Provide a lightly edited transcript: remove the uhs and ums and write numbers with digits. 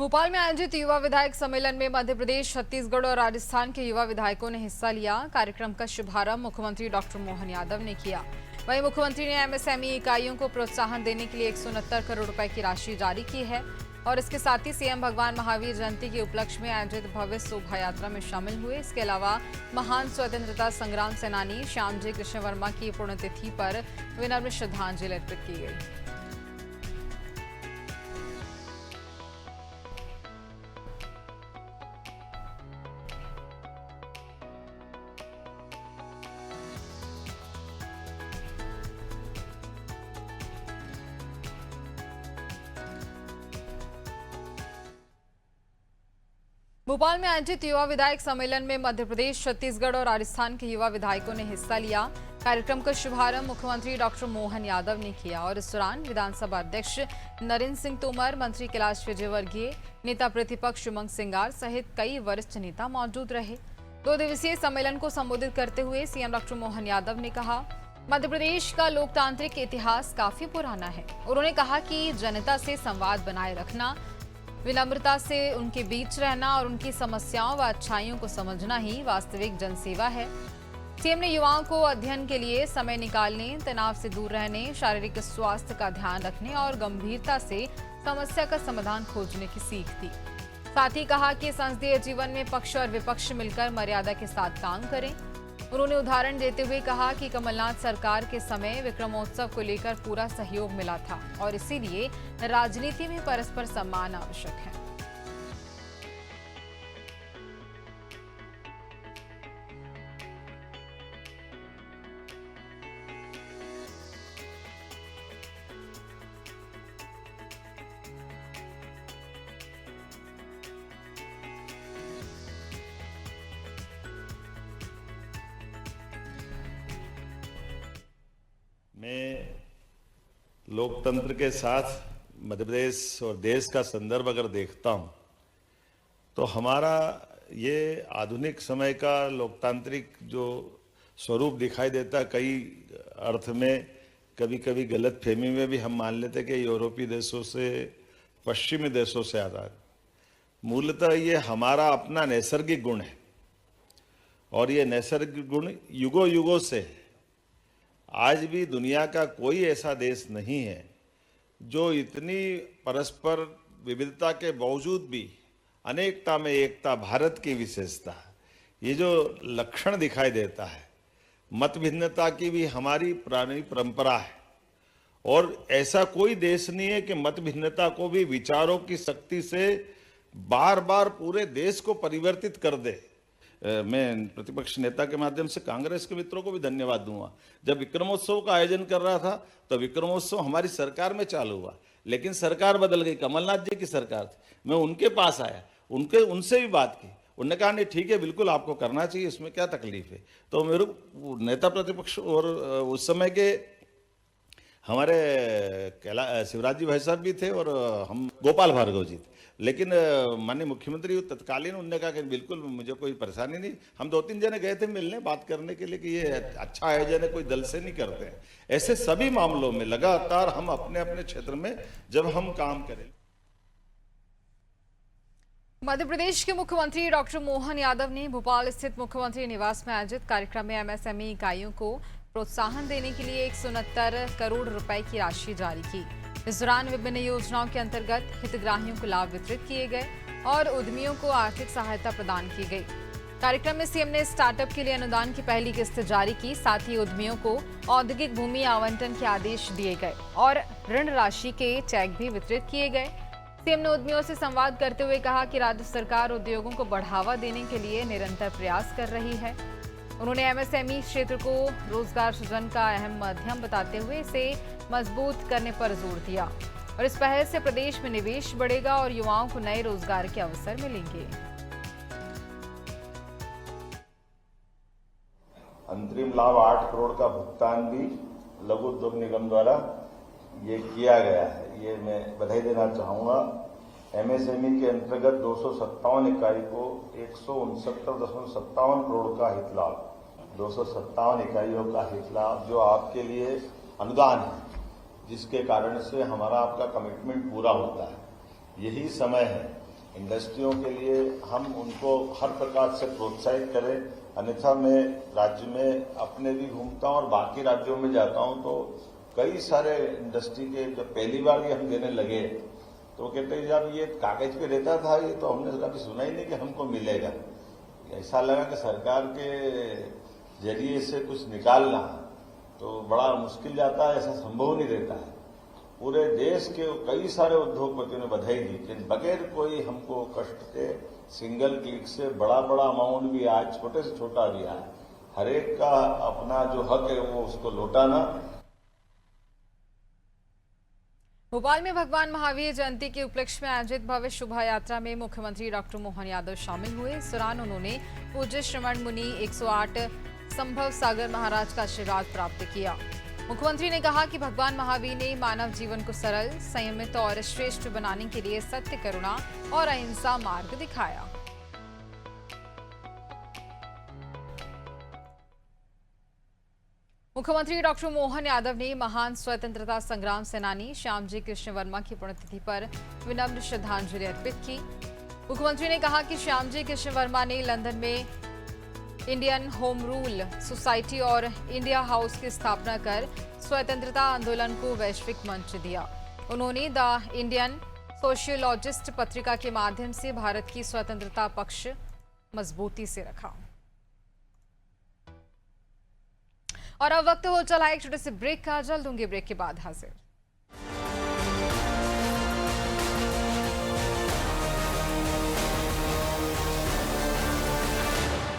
भोपाल में आयोजित युवा विधायक सम्मेलन में मध्य प्रदेश, छत्तीसगढ़ और राजस्थान के युवा विधायकों ने हिस्सा लिया। कार्यक्रम का शुभारंभ मुख्यमंत्री डॉक्टर मोहन यादव ने किया। वहीं मुख्यमंत्री ने एमएसएमई इकाइयों को प्रोत्साहन देने के लिए 169 करोड़ रुपए की राशि जारी की है और इसके साथ ही सीएम भगवान महावीर जयंती के उपलक्ष्य में आयोजित भव्य शोभा यात्रा में शामिल हुए। इसके अलावा महान स्वतंत्रता संग्राम सेनानी श्यामजी कृष्ण वर्मा की पुण्यतिथि पर विनम्र श्रद्धांजलि अर्पित की गई। भोपाल में आयोजित युवा विधायक सम्मेलन में मध्य प्रदेश, छत्तीसगढ़ और राजस्थान के युवा विधायकों ने हिस्सा लिया। कार्यक्रम का शुभारंभ मुख्यमंत्री डॉक्टर मोहन यादव ने किया और इस दौरान विधानसभा अध्यक्ष नरेंद्र सिंह तोमर, मंत्री कैलाश विजयवर्गीय, नेता प्रतिपक्ष उमंग सिंगार सहित कई वरिष्ठ नेता मौजूद रहे। 2 दिवसीय सम्मेलन को संबोधित करते हुए सीएम डॉक्टर मोहन यादव ने कहा, मध्य प्रदेश का लोकतांत्रिक इतिहास काफी पुराना है। उन्होंने कहा कि जनता से संवाद बनाए रखना, विनम्रता से उनके बीच रहना और उनकी समस्याओं व अच्छाइयों को समझना ही वास्तविक जनसेवा है। सीएम ने युवाओं को अध्ययन के लिए समय निकालने, तनाव से दूर रहने, शारीरिक स्वास्थ्य का ध्यान रखने और गंभीरता से समस्या का समाधान खोजने की सीख दी। साथ ही कहा कि संसदीय जीवन में पक्ष और विपक्ष मिलकर मर्यादा के साथ काम करें। उन्होंने उदाहरण देते हुए कहा कि कमलनाथ सरकार के समय विक्रमोत्सव को लेकर पूरा सहयोग मिला था और इसीलिए राजनीति में परस्पर सम्मान आवश्यक है। मैं लोकतंत्र के साथ मध्य प्रदेश और देश का संदर्भ अगर देखता हूं तो हमारा ये आधुनिक समय का लोकतांत्रिक जो स्वरूप दिखाई देता, कई अर्थ में कभी कभी गलतफहमी में भी हम मान लेते कि यूरोपीय देशों से, पश्चिमी देशों से आता है। मूलतः ये हमारा अपना नैसर्गिक गुण है और ये नैसर्गिक गुण युगों युगों से है। आज भी दुनिया का कोई ऐसा देश नहीं है जो इतनी परस्पर विविधता के बावजूद भी अनेकता में एकता, भारत की विशेषता, ये जो लक्षण दिखाई देता है, मत भिन्नता की भी हमारी पुरानी परंपरा है और ऐसा कोई देश नहीं है कि मत भिन्नता को भी विचारों की शक्ति से बार बार पूरे देश को परिवर्तित कर दे। मैं प्रतिपक्ष नेता के माध्यम से कांग्रेस के मित्रों को भी धन्यवाद दूंगा। जब विक्रमोत्सव का आयोजन कर रहा था तो विक्रमोत्सव हमारी सरकार में चालू हुआ, लेकिन सरकार बदल गई, कमलनाथ जी की सरकार थी। मैं उनके पास आया, उनसे भी बात की। उन्होंने कहा नहीं ठीक है, बिल्कुल आपको करना चाहिए, इसमें क्या तकलीफ है। तो मेरे नेता प्रतिपक्ष और उस समय के हमारे शिवराज जी भाई साहब भी थे और हम गोपाल भार्गव जी थे, लेकिन माननीय मुख्यमंत्री तत्कालीन उन्होंने कहा कि बिल्कुल मुझे कोई परेशानी नहीं। हम 2-3 जने गए थे मिलने, बात करने के लिए कि ये अच्छा आयोजन है, कोई दल से नहीं करते हैं। ऐसे सभी मामलों में लगातार हम अपने अपने क्षेत्र में जब हम काम करें। मध्य प्रदेश के मुख्यमंत्री डॉक्टर मोहन यादव ने भोपाल स्थित मुख्यमंत्री निवास में आयोजित कार्यक्रम में एमएसएमई इकाइयों को प्रोत्साहन देने के लिए 169 करोड़ रुपए की राशि जारी की। इस दौरान विभिन्न योजनाओं के अंतर्गत हितग्राहियों को लाभ वितरित किए गए और उद्यमियों को आर्थिक सहायता प्रदान की गई। कार्यक्रम में सीएम ने स्टार्टअप के लिए अनुदान की पहली किस्त जारी की। साथ ही उद्यमियों को औद्योगिक भूमि आवंटन के आदेश दिए गए और ऋण राशि के चेक भी वितरित किए गए। सीएम ने उद्यमियों से संवाद करते हुए कहा कि राज्य सरकार उद्योगों को बढ़ावा देने के लिए निरंतर प्रयास कर रही है। उन्होंने एमएसएमई क्षेत्र को रोजगार सृजन का अहम माध्यम बताते हुए इसे मजबूत करने पर जोर दिया और इस पहल से प्रदेश में निवेश बढ़ेगा और युवाओं को नए रोजगार के अवसर मिलेंगे। अंतरिम लाभ 8 करोड़ का भुगतान भी लघु उद्योग निगम द्वारा ये किया गया है, ये मैं बधाई देना चाहूंगा। एमएसएमई के अंतर्गत 257 इकाई को 169.57 करोड़ का हित लाभ, 257 इकाइयों का हित लाभ जो आपके लिए अनुदान है, जिसके कारण से हमारा आपका कमिटमेंट पूरा होता है। यही समय है इंडस्ट्रियों के लिए हम उनको हर प्रकार से प्रोत्साहित करें। अन्यथा मैं राज्य में अपने भी घूमता हूं और बाकी राज्यों में जाता हूं तो कई सारे इंडस्ट्री के जब पहली बार ये हम देने लगे तो कहते हैं जब ये कागज पे रहता था ये तो हमने कभी सुना ही नहीं कि हमको मिलेगा। ऐसा लगा कि सरकार के जरिए से कुछ निकालना तो बड़ा मुश्किल जाता है, ऐसा संभव नहीं रहता है। पूरे देश के कई सारे उद्योगपतियों ने बधाई दी कि बगैर कोई हमको कष्ट के सिंगल क्लिक से बड़ा बड़ा अमाउंट भी आए, छोटे से छोटा भी आए, हर एक का अपना जो हक है वो उसको लौटाना। भोपाल में भगवान महावीर जयंती के उपलक्ष्य में आयोजित भव्य शोभा यात्रा में मुख्यमंत्री डॉक्टर मोहन यादव शामिल हुए। इस दौरान उन्होंने पूज्य श्रवण मुनि 108 संभव सागर महाराज का आशीर्वाद प्राप्त किया। मुख्यमंत्री ने कहा कि भगवान महावीर ने मानव जीवन को सरल, संयमित और श्रेष्ठ बनाने के लिए सत्य, करुणा और अहिंसा मार्ग दिखाया। मुख्यमंत्री डॉक्टर मोहन यादव ने महान स्वतंत्रता संग्राम सेनानी श्यामजी कृष्ण वर्मा की पुण्यतिथि पर विनम्र श्रद्धांजलि अर्पित की। मुख्यमंत्री ने कहा कि श्यामजी कृष्ण वर्मा ने लंदन में इंडियन होम रूल सोसाइटी और इंडिया हाउस की स्थापना कर स्वतंत्रता आंदोलन को वैश्विक मंच दिया। उन्होंने द इंडियन सोशियोलॉजिस्ट पत्रिका के माध्यम से भारत की स्वतंत्रता पक्ष मजबूती से रखा। और अब वक्त हो चला एक छोटे से ब्रेक का, जल्द होंगे ब्रेक के बाद हाजिर।